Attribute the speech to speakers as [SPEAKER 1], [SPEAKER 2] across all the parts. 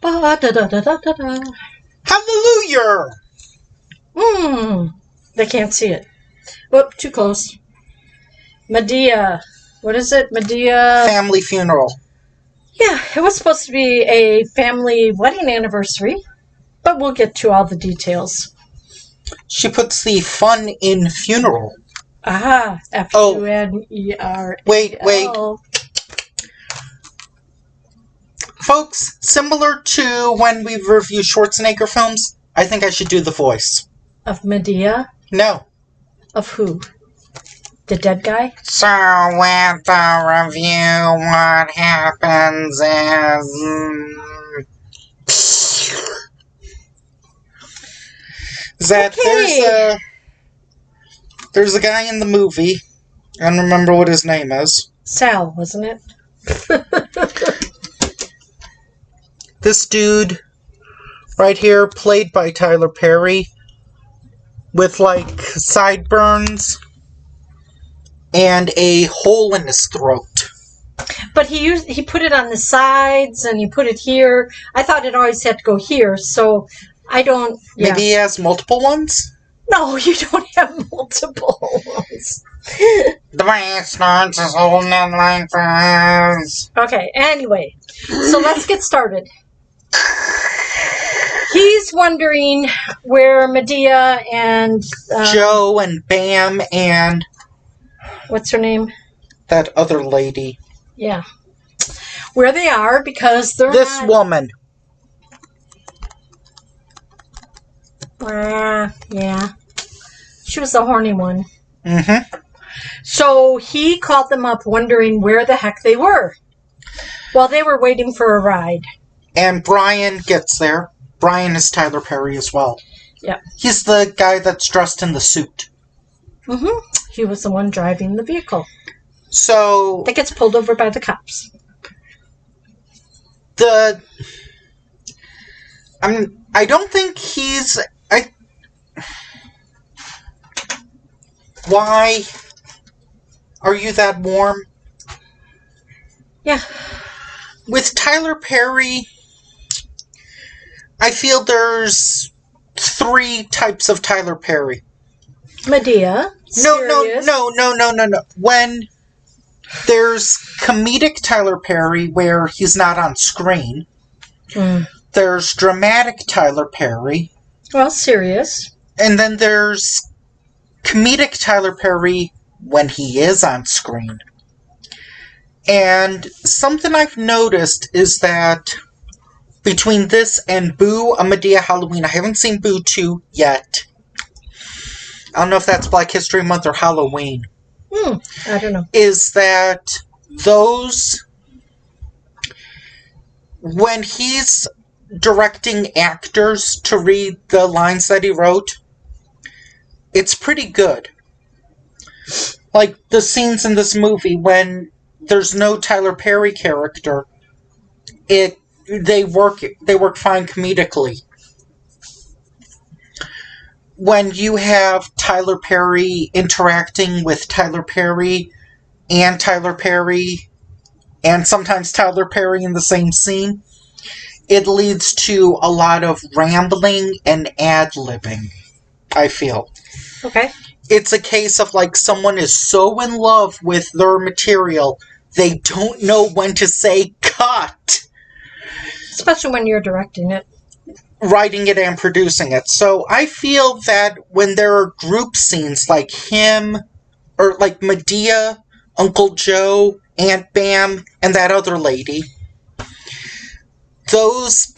[SPEAKER 1] Ba-da-da-da-da-da.
[SPEAKER 2] Hallelujah!
[SPEAKER 1] They can't see it. Whoop, too close. Madea. What is it? Madea.
[SPEAKER 2] Family funeral.
[SPEAKER 1] Yeah, it was supposed to be a family wedding anniversary, but we'll get to all the details.
[SPEAKER 2] She puts the fun in funeral.
[SPEAKER 1] Aha, F-U-N-E-R-A-L.
[SPEAKER 2] Wait. Folks, similar to when we review Schwarzenegger films, I think I should do the voice.
[SPEAKER 1] Of Madea?
[SPEAKER 2] No.
[SPEAKER 1] Of who? The dead guy?
[SPEAKER 2] So, with the review, what happens is that there's a guy in the movie, I don't remember what his name is.
[SPEAKER 1] Sal, wasn't it?
[SPEAKER 2] This dude right here, played by Tyler Perry, with like sideburns and a hole in his throat.
[SPEAKER 1] But he put it on the sides and he put it here. I thought it always had to go here, so I don't... Yeah.
[SPEAKER 2] Maybe he has multiple ones?
[SPEAKER 1] No, you don't have multiple ones.
[SPEAKER 2] The bastards is holding it like this.
[SPEAKER 1] Okay, anyway, so let's get started. He's wondering where Madea and...
[SPEAKER 2] Joe and Bam and...
[SPEAKER 1] What's her name?
[SPEAKER 2] That other lady.
[SPEAKER 1] Yeah. Where they are, because they're
[SPEAKER 2] This woman.
[SPEAKER 1] Yeah. She was the horny one.
[SPEAKER 2] Mm-hmm.
[SPEAKER 1] So he called them up wondering where the heck they were while they were waiting for a ride.
[SPEAKER 2] And Brian gets there. Brian is Tyler Perry as well.
[SPEAKER 1] Yeah.
[SPEAKER 2] He's the guy that's dressed in the suit.
[SPEAKER 1] Mm-hmm. He was the one driving the vehicle.
[SPEAKER 2] So...
[SPEAKER 1] That gets pulled over by the cops.
[SPEAKER 2] I don't think he's... Why are you that warm?
[SPEAKER 1] Yeah.
[SPEAKER 2] With Tyler Perry, I feel there's 3 types of Tyler Perry.
[SPEAKER 1] Madea.
[SPEAKER 2] No. When there's comedic Tyler Perry where he's not on screen, there's dramatic Tyler Perry.
[SPEAKER 1] Well, serious.
[SPEAKER 2] And then there's comedic Tyler Perry when he is on screen. And something I've noticed is that between this and Boo, A Madea Halloween, I haven't seen Boo 2 yet. I don't know if that's Black History Month or Halloween.
[SPEAKER 1] I don't know.
[SPEAKER 2] Is that those... When he's directing actors to read the lines that he wrote, it's pretty good. Like the scenes in this movie when there's no Tyler Perry character, they work fine comedically. When you have Tyler Perry interacting with Tyler Perry and sometimes Tyler Perry in the same scene, it leads to a lot of rambling and ad-libbing, I feel.
[SPEAKER 1] Okay.
[SPEAKER 2] It's a case of like someone is so in love with their material, they don't know when to say cut.
[SPEAKER 1] Especially when you're directing it.
[SPEAKER 2] Writing it and producing it. So I feel that when there are group scenes like him, or like Madea, Uncle Joe, Aunt Bam, and that other lady, those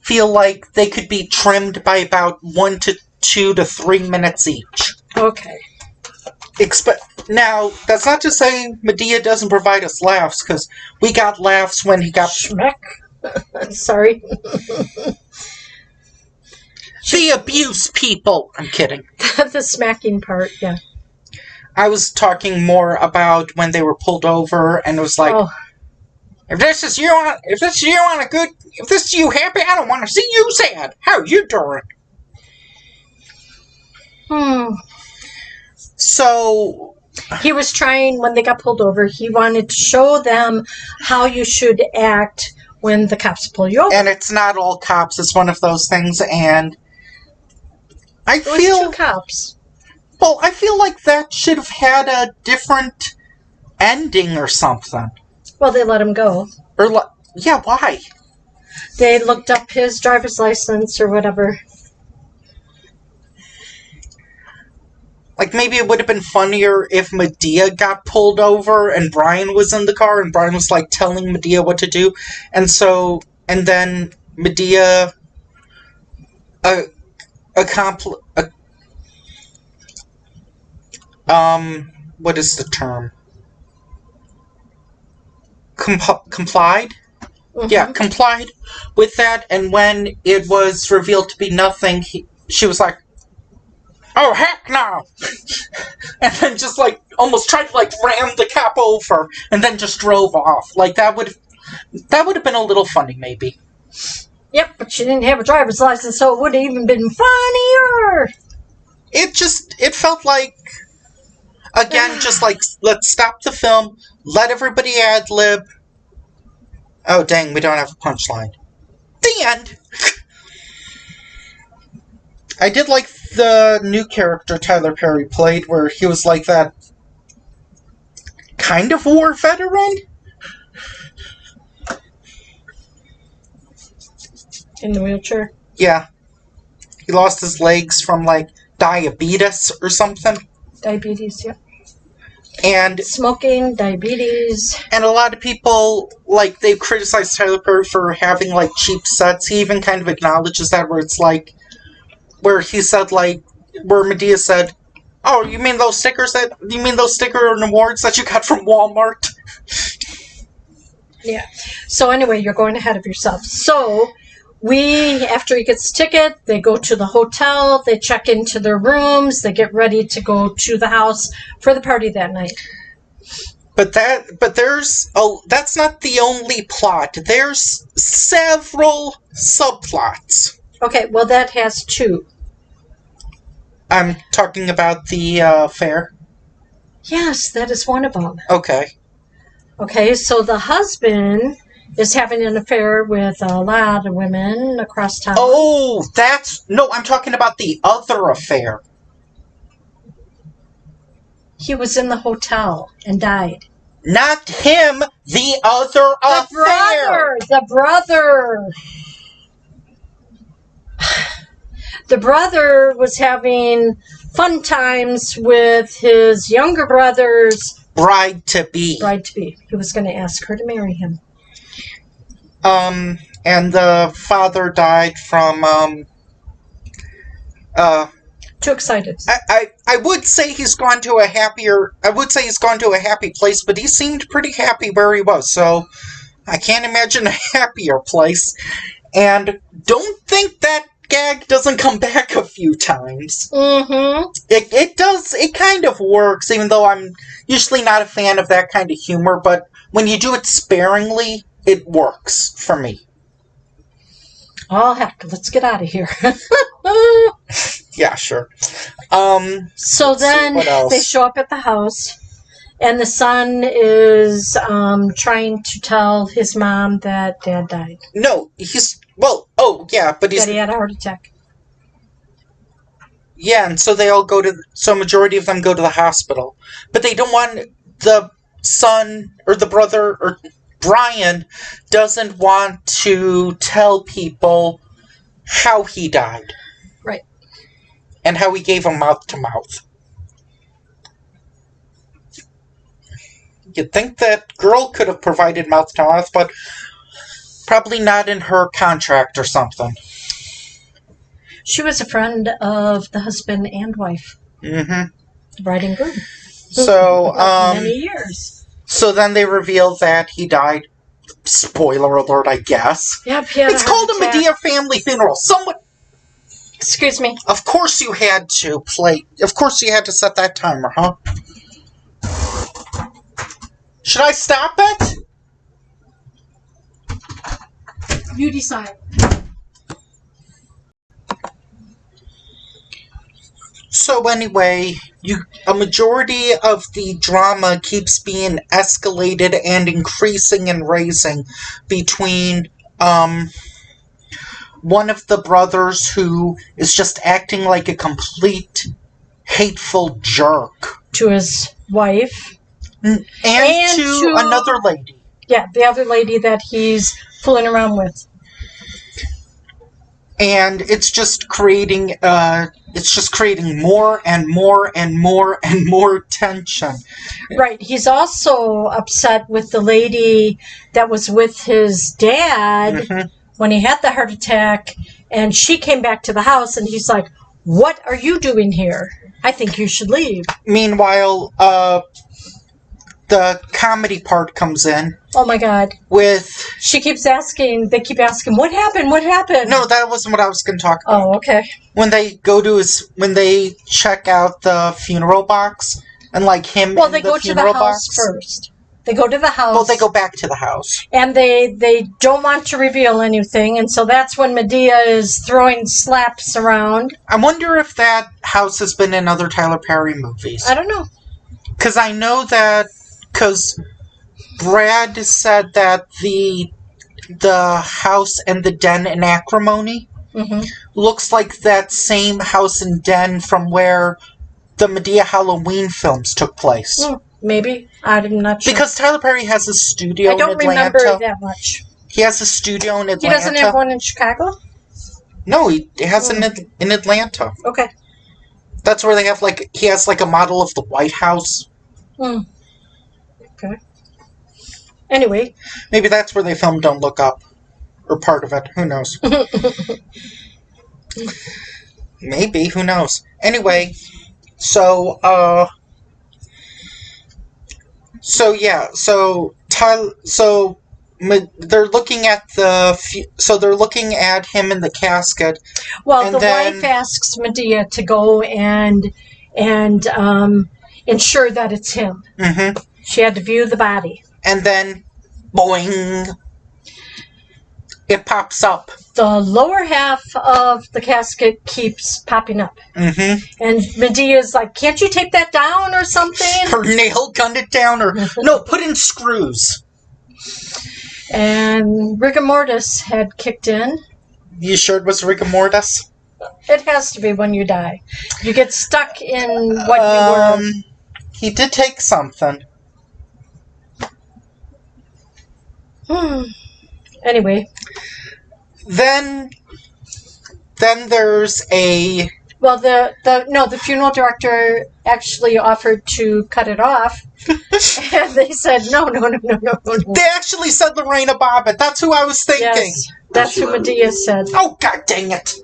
[SPEAKER 2] feel like they could be trimmed by about 1 to 2 to 3 minutes each.
[SPEAKER 1] Okay.
[SPEAKER 2] Now, that's not to say Madea doesn't provide us laughs, because we got laughs when he got...
[SPEAKER 1] Schmeck. Sorry.
[SPEAKER 2] The abuse people! I'm kidding.
[SPEAKER 1] The smacking part, yeah.
[SPEAKER 2] I was talking more about when they were pulled over, and it was like, if this is you happy, I don't want to see you sad. How you doing? So...
[SPEAKER 1] He was trying, when they got pulled over, he wanted to show them how you should act when the cops pull you over.
[SPEAKER 2] And it's not all cops. It's one of those things, and I
[SPEAKER 1] It was
[SPEAKER 2] feel...
[SPEAKER 1] 2 cops.
[SPEAKER 2] Well, I feel like that should have had a different ending or something.
[SPEAKER 1] Well, they let him go.
[SPEAKER 2] Or, yeah, why?
[SPEAKER 1] They looked up his driver's license or whatever.
[SPEAKER 2] Like, maybe it would have been funnier if Madea got pulled over and Brian was in the car and Brian was, like, telling Madea what to do. And then Madea... what is the term? Complied?
[SPEAKER 1] Mm-hmm.
[SPEAKER 2] Yeah, complied with that, and when it was revealed to be nothing, she was like, "Oh, heck no!" And then just, like, almost tried to, like, ram the cop over, and then just drove off. Like, that would have been a little funny, maybe.
[SPEAKER 1] Yep, but she didn't have a driver's license, so it would have even been funnier.
[SPEAKER 2] It felt like, again, just like, let's stop the film, let everybody ad-lib. Oh, dang, we don't have a punchline. The end! I did like the new character Tyler Perry played, where he was like that kind of war veteran?
[SPEAKER 1] In the wheelchair?
[SPEAKER 2] Yeah. He lost his legs from, like, diabetes or something.
[SPEAKER 1] Diabetes, yeah.
[SPEAKER 2] And
[SPEAKER 1] smoking, diabetes.
[SPEAKER 2] And a lot of people, like, they've criticized Tyler Perry for having, like, cheap sets. He even kind of acknowledges that, where it's like, where he said, like, where Madea said, "Oh, you mean those sticker and awards that you got from Walmart?"
[SPEAKER 1] Yeah. So anyway, you're going ahead of yourself. So after he gets a ticket, they go to the hotel, they check into their rooms, they get ready to go to the house for the party that night.
[SPEAKER 2] But that's not the only plot. There's several subplots.
[SPEAKER 1] Okay, well that has 2.
[SPEAKER 2] I'm talking about the fair.
[SPEAKER 1] Yes, that is one of them.
[SPEAKER 2] Okay.
[SPEAKER 1] Okay, so the husband is having an affair with a lot of women across town.
[SPEAKER 2] Oh, no, I'm talking about the other affair.
[SPEAKER 1] He was in the hotel and died.
[SPEAKER 2] Not him, the other affair.
[SPEAKER 1] The brother. The brother was having fun times with his younger brother's
[SPEAKER 2] bride-to-be.
[SPEAKER 1] He was going to ask her to marry him.
[SPEAKER 2] And the father died from,
[SPEAKER 1] Too excited.
[SPEAKER 2] I would say he's gone to a happy place, but he seemed pretty happy where he was, so I can't imagine a happier place. And don't think that gag doesn't come back a few times.
[SPEAKER 1] Mm-hmm.
[SPEAKER 2] It kind of works, even though I'm usually not a fan of that kind of humor, but when you do it sparingly, it works for me.
[SPEAKER 1] Oh, heck, let's get out of here.
[SPEAKER 2] Yeah, sure.
[SPEAKER 1] So then they show up at the house, and the son is trying to tell his mom that Dad died.
[SPEAKER 2] No, but
[SPEAKER 1] that he had a heart attack.
[SPEAKER 2] Yeah, and so majority of them go to the hospital. But they don't want the son, or the brother, or Brian doesn't want to tell people how he died.
[SPEAKER 1] Right.
[SPEAKER 2] And how he gave him mouth to mouth. You'd think that girl could have provided mouth to mouth, but probably not in her contract or something.
[SPEAKER 1] She was a friend of the husband and wife.
[SPEAKER 2] Mm-hmm.
[SPEAKER 1] The bride and groom.
[SPEAKER 2] So,
[SPEAKER 1] many years.
[SPEAKER 2] So then they reveal that he died. Spoiler alert, I guess.
[SPEAKER 1] Yep,
[SPEAKER 2] it's called a Madea family funeral. Someone...
[SPEAKER 1] Excuse me.
[SPEAKER 2] Of course you had to set that timer, huh? Should I stop it?
[SPEAKER 1] You decide.
[SPEAKER 2] So anyway, a majority of the drama keeps being escalated and increasing and raising between one of the brothers who is just acting like a complete hateful jerk.
[SPEAKER 1] To his wife.
[SPEAKER 2] And to another lady.
[SPEAKER 1] Yeah, the other lady that he's fooling around with.
[SPEAKER 2] And it's just creating more and more and more and more tension.
[SPEAKER 1] Right. He's also upset with the lady that was with his dad when he had the heart attack, and she came back to the house, and he's like, "What are you doing here? I think you should leave."
[SPEAKER 2] Meanwhile, the comedy part comes in.
[SPEAKER 1] Oh my God.
[SPEAKER 2] With...
[SPEAKER 1] They keep asking, "What happened? What happened?"
[SPEAKER 2] No, that wasn't what I was going to talk about.
[SPEAKER 1] Oh, okay.
[SPEAKER 2] When they check out the funeral box, and like him
[SPEAKER 1] Well,
[SPEAKER 2] in
[SPEAKER 1] they
[SPEAKER 2] the
[SPEAKER 1] go to the
[SPEAKER 2] funeral
[SPEAKER 1] house
[SPEAKER 2] box.
[SPEAKER 1] first. They go to the house.
[SPEAKER 2] Well, they go back to the house.
[SPEAKER 1] And they don't want to reveal anything, and so that's when Madea is throwing slaps around.
[SPEAKER 2] I wonder if that house has been in other Tyler Perry movies.
[SPEAKER 1] I don't know.
[SPEAKER 2] Because I know that... Because Brad said that the house and the den in Acrimony looks like that same house and den from where the Madea Halloween films took place.
[SPEAKER 1] Maybe. I'm not sure.
[SPEAKER 2] Because Tyler Perry has a studio in Atlanta.
[SPEAKER 1] I don't remember that much.
[SPEAKER 2] He has a studio in Atlanta.
[SPEAKER 1] He doesn't have one in Chicago?
[SPEAKER 2] No, he has in Atlanta.
[SPEAKER 1] Okay.
[SPEAKER 2] That's where they have, like, he has, like, a model of the White House.
[SPEAKER 1] Okay. Anyway.
[SPEAKER 2] Maybe that's where they filmed Don't Look Up. Or part of it. Who knows? Maybe. Who knows? Anyway, so they're looking at they're looking at him in the casket.
[SPEAKER 1] Well, the wife asks Madea to go and ensure that it's him. She had to view the body.
[SPEAKER 2] And then, boing, it pops up.
[SPEAKER 1] The lower half of the casket keeps popping up. And Medea's like, "Can't you tape that down or something?"
[SPEAKER 2] Or nail gunned it down, or no, put in screws.
[SPEAKER 1] And rigor mortis had kicked in.
[SPEAKER 2] You sure it was rigor mortis?
[SPEAKER 1] It has to be when you die. You get stuck in what you were.
[SPEAKER 2] He did take something.
[SPEAKER 1] Anyway.
[SPEAKER 2] Then there's a...
[SPEAKER 1] Well, the funeral director actually offered to cut it off. And they said, no.
[SPEAKER 2] They actually said Lorena Bobbitt. That's who I was thinking.
[SPEAKER 1] Yes, that's who Madea said.
[SPEAKER 2] Oh, God dang it.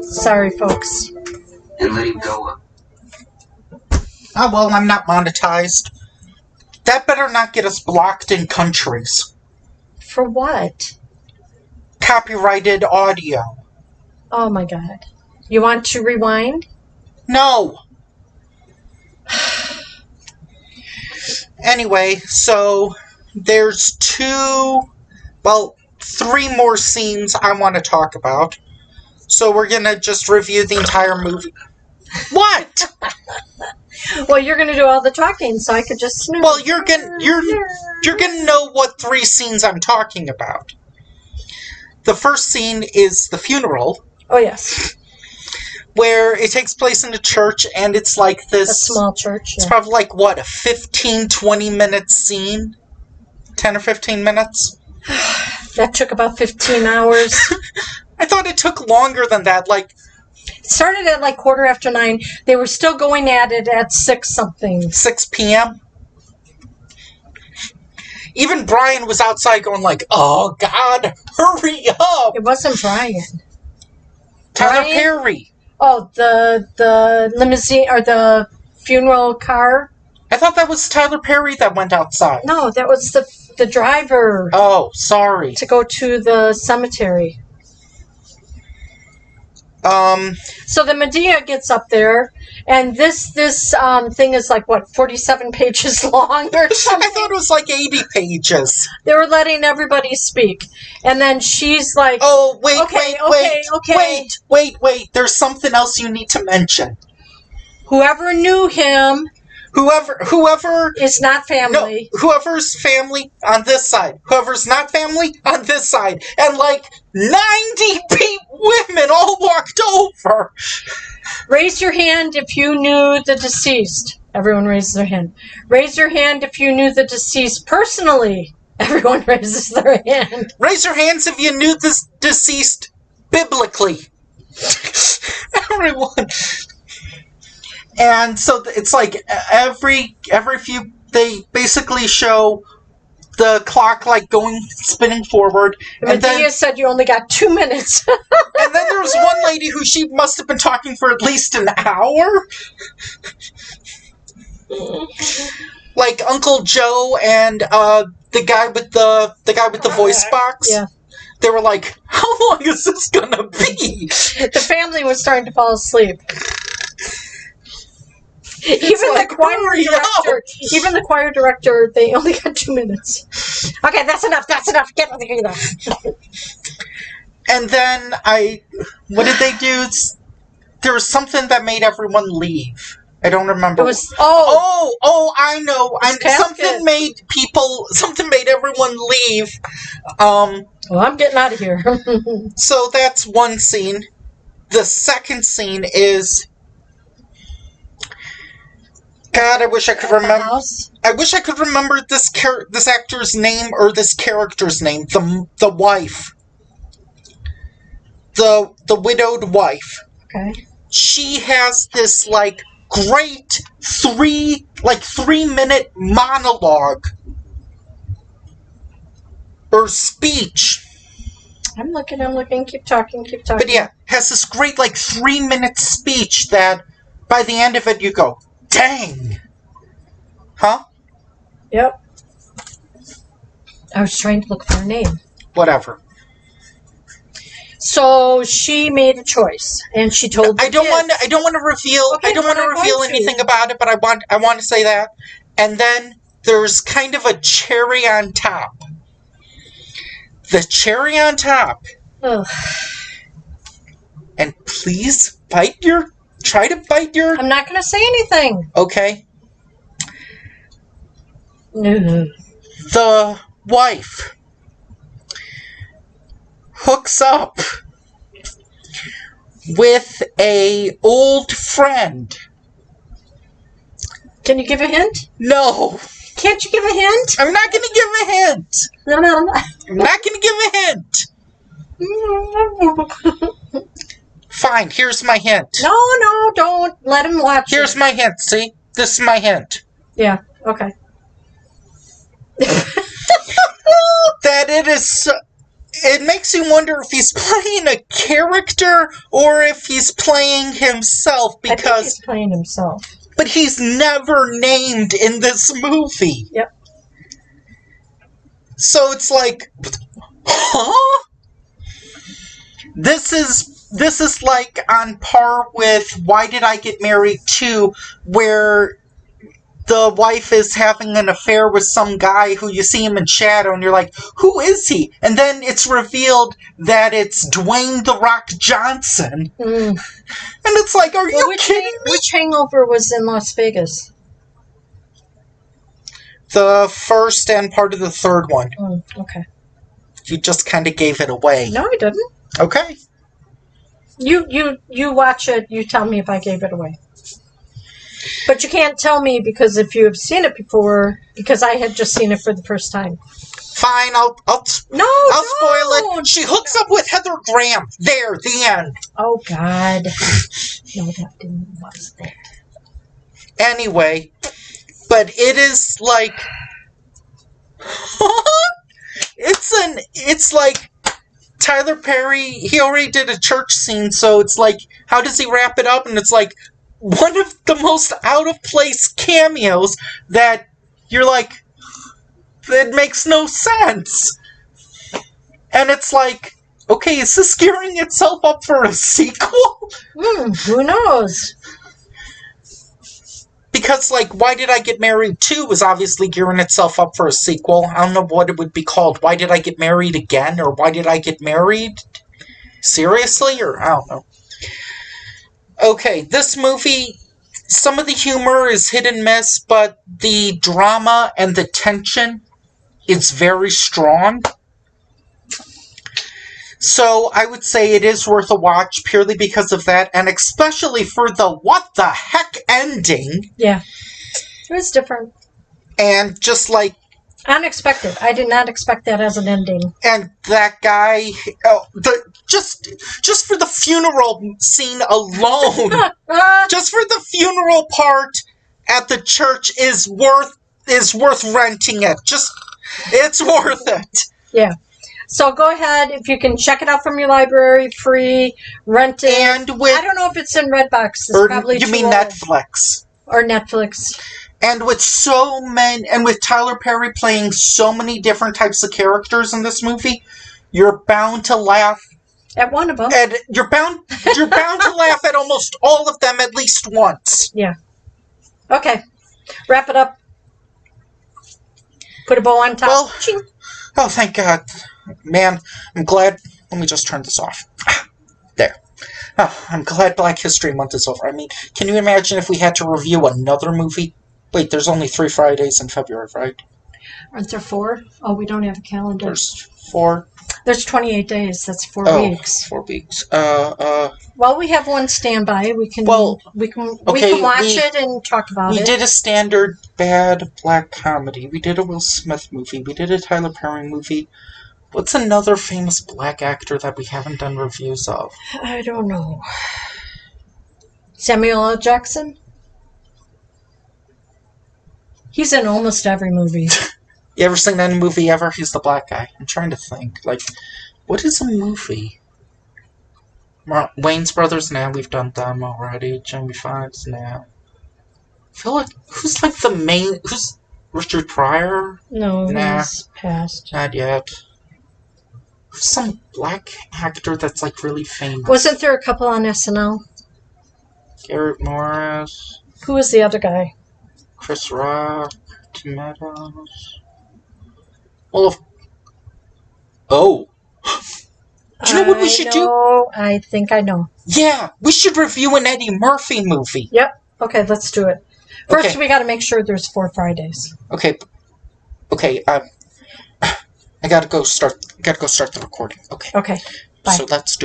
[SPEAKER 1] Sorry, folks.
[SPEAKER 3] And let him go.
[SPEAKER 2] Oh, well, I'm not monetized. That better not get us blocked in countries.
[SPEAKER 1] For what?
[SPEAKER 2] Copyrighted audio.
[SPEAKER 1] Oh, my God. You want to rewind?
[SPEAKER 2] No. Anyway, so there's three more scenes I want to talk about. So we're going to just review the entire movie. What?
[SPEAKER 1] Well, you're going to do all the talking, so I could just snooze.
[SPEAKER 2] Well, you're gonna know what three scenes I'm talking about. The first scene is the funeral.
[SPEAKER 1] Oh, yes.
[SPEAKER 2] Where it takes place in a church, and it's like this...
[SPEAKER 1] A small church,
[SPEAKER 2] It's probably like, what, a 15, 20-minute scene? 10 or 15 minutes?
[SPEAKER 1] That took about 15 hours.
[SPEAKER 2] I thought it took longer than that, like...
[SPEAKER 1] It started at like 9:15. They were still going at it at 6-something.
[SPEAKER 2] 6 p.m.? Even Brian was outside going like, "Oh, God, hurry up!"
[SPEAKER 1] It wasn't Brian.
[SPEAKER 2] Tyler
[SPEAKER 1] Brian?
[SPEAKER 2] Perry.
[SPEAKER 1] Oh, the limousine, or the funeral car?
[SPEAKER 2] I thought that was Tyler Perry that went outside.
[SPEAKER 1] No, that was the driver.
[SPEAKER 2] Oh, sorry.
[SPEAKER 1] To go to the cemetery. So the Madea gets up there, and this thing is like, what, 47 pages long or something?
[SPEAKER 2] I thought it was like 80 pages.
[SPEAKER 1] They were letting everybody speak. And then she's like...
[SPEAKER 2] Oh, wait,
[SPEAKER 1] okay.
[SPEAKER 2] Wait. There's something else you need to mention.
[SPEAKER 1] Whoever knew him
[SPEAKER 2] Whoever
[SPEAKER 1] It's not
[SPEAKER 2] no,
[SPEAKER 1] family.
[SPEAKER 2] whoever's family on this side, whoever's not family on this side, and like 90 women all walked over.
[SPEAKER 1] Raise your hand if you knew the deceased. Everyone raises their hand. Raise your hand if you knew the deceased personally. Everyone raises their hand.
[SPEAKER 2] Raise your hands if you knew this deceased biblically. Everyone. And so it's like every few, they basically show the clock like spinning forward, and
[SPEAKER 1] Madea
[SPEAKER 2] then
[SPEAKER 1] said you only got 2 minutes.
[SPEAKER 2] and then there was one lady who she must have been talking for at least an hour. Like Uncle Joe and the guy with the voice box.
[SPEAKER 1] Yeah.
[SPEAKER 2] They were like, "How long is this gonna be?"
[SPEAKER 1] The family was starting to fall asleep.
[SPEAKER 2] Like, hurry
[SPEAKER 1] even the choir director, they only got 2 minutes. Okay, that's enough. Get out of here.
[SPEAKER 2] And then what did they do? There was something that made everyone leave. I don't remember.
[SPEAKER 1] It was
[SPEAKER 2] I know.
[SPEAKER 1] Casket.
[SPEAKER 2] Something made everyone leave.
[SPEAKER 1] Well, I'm getting out of here.
[SPEAKER 2] So that's one scene. The second scene is, God, I wish I could remember.
[SPEAKER 1] House.
[SPEAKER 2] I wish I could remember this actor's name or this character's name. The wife, the widowed wife.
[SPEAKER 1] Okay.
[SPEAKER 2] She has this like great 3-minute monologue or speech.
[SPEAKER 1] I'm looking. Keep talking.
[SPEAKER 2] But yeah, has this great 3-minute speech that by the end of it you go, dang. Huh?
[SPEAKER 1] Yep. I was trying to look for her name.
[SPEAKER 2] Whatever.
[SPEAKER 1] So she made a choice, and she told.
[SPEAKER 2] I don't want to reveal.
[SPEAKER 1] Okay,
[SPEAKER 2] I don't want to reveal anything about it, but I want to say that. And then there's kind of a cherry on top. The cherry on top.
[SPEAKER 1] Ugh.
[SPEAKER 2] And please try to bite your.
[SPEAKER 1] I'm not going to say anything.
[SPEAKER 2] Okay.
[SPEAKER 1] No.
[SPEAKER 2] The wife hooks up with a old friend.
[SPEAKER 1] Can you give a hint?
[SPEAKER 2] No.
[SPEAKER 1] Can't you give a hint?
[SPEAKER 2] I'm not going to give a hint.
[SPEAKER 1] No.
[SPEAKER 2] I'm not going to give a hint. Fine, here's my hint.
[SPEAKER 1] No, don't let him watch it.
[SPEAKER 2] Here's my hint, see? This is my hint.
[SPEAKER 1] Yeah, okay.
[SPEAKER 2] That it makes you wonder if he's playing a character or if he's playing himself,
[SPEAKER 1] I think
[SPEAKER 2] because
[SPEAKER 1] he's playing himself.
[SPEAKER 2] but he's never named in this movie.
[SPEAKER 1] Yep.
[SPEAKER 2] So it's like, huh? This is like on par with Why Did I Get Married 2, where the wife is having an affair with some guy who you see him in shadow and you're like, who is he? And then it's revealed that it's Dwayne "The Rock" Johnson. And it's like, are you kidding me?
[SPEAKER 1] Which hangover was in Las Vegas?
[SPEAKER 2] The first and part of the third one.
[SPEAKER 1] Okay.
[SPEAKER 2] You just kind of gave it away.
[SPEAKER 1] No, I didn't.
[SPEAKER 2] Okay.
[SPEAKER 1] You watch it, you tell me if I gave it away. But you can't tell me, because if you have seen it before, because I had just seen it for the first time.
[SPEAKER 2] Fine, I'll spoil it. She hooks up with Heather Graham. There, the end.
[SPEAKER 1] Oh, God. No, that didn't was there.
[SPEAKER 2] Anyway, but it is like, it's like Tyler Perry, he already did a church scene, so it's like, how does he wrap it up? And it's like, one of the most out-of-place cameos that you're like, it makes no sense. And it's like, okay, is this gearing itself up for a sequel?
[SPEAKER 1] Who knows?
[SPEAKER 2] Because, like, Why Did I Get Married 2 was obviously gearing itself up for a sequel. I don't know what it would be called. Why Did I Get Married Again? Or Why Did I Get Married? Seriously? Or, I don't know. Okay, this movie, some of the humor is hit and miss, but the drama and the tension is very strong. So I would say it is worth a watch purely because of that, and especially for the what the heck ending.
[SPEAKER 1] Yeah. It was different.
[SPEAKER 2] And just like...
[SPEAKER 1] Unexpected. I did not expect that as an ending.
[SPEAKER 2] And that guy... just for the funeral scene alone, just for the funeral part at the church is worth renting it. It's worth it.
[SPEAKER 1] Yeah. So go ahead, if you can check it out from your library, free, rent it.
[SPEAKER 2] And
[SPEAKER 1] I don't know if it's in Redbox. It's probably
[SPEAKER 2] you
[SPEAKER 1] too
[SPEAKER 2] mean
[SPEAKER 1] old.
[SPEAKER 2] Netflix.
[SPEAKER 1] Or Netflix.
[SPEAKER 2] And with Tyler Perry playing so many different types of characters in this movie, you're bound to laugh
[SPEAKER 1] At one of them.
[SPEAKER 2] and you're bound to laugh at almost all of them at least once.
[SPEAKER 1] Yeah. Okay. Wrap it up. Put a bow on top.
[SPEAKER 2] Well,
[SPEAKER 1] Ching.
[SPEAKER 2] oh, thank God. Man, I'm glad. Let me just turn this off. There. Oh, I'm glad Black History Month is over. I mean, can you imagine if we had to review another movie? Wait, there's only 3 Fridays in February, right?
[SPEAKER 1] Aren't there 4? Oh, we don't have a calendar.
[SPEAKER 2] There's 4.
[SPEAKER 1] There's 28 days. That's 4 weeks.
[SPEAKER 2] 4 weeks.
[SPEAKER 1] Well, we have one standby. We can watch it and talk about it.
[SPEAKER 2] We did a standard bad black comedy. We did a Will Smith movie. We did a Tyler Perry movie. What's another famous black actor that we haven't done reviews of?
[SPEAKER 1] I don't know. Samuel L. Jackson? He's in almost every movie.
[SPEAKER 2] You ever seen any movie ever? He's the black guy. I'm trying to think. Like, what is a movie? Wayne's Brothers? Nah, we've done them already. Jamie Foxx? Nah. I feel like, who's like the main... Who's Richard Pryor?
[SPEAKER 1] No,
[SPEAKER 2] Nah.
[SPEAKER 1] he's passed.
[SPEAKER 2] Not yet. Who's some black actor that's like really famous?
[SPEAKER 1] Wasn't there a couple on SNL?
[SPEAKER 2] Garrett Morris,
[SPEAKER 1] Who was the other guy?
[SPEAKER 2] Chris Rock, Tomatoes. Well, do you know what we should do?
[SPEAKER 1] I think I know.
[SPEAKER 2] Yeah, we should review an Eddie Murphy movie.
[SPEAKER 1] Yep. Okay, let's do it. First,
[SPEAKER 2] Okay.
[SPEAKER 1] we got to make sure there's 4 Fridays.
[SPEAKER 2] Okay, I gotta go start the recording. Okay.
[SPEAKER 1] Okay. Bye.
[SPEAKER 2] So let's do it.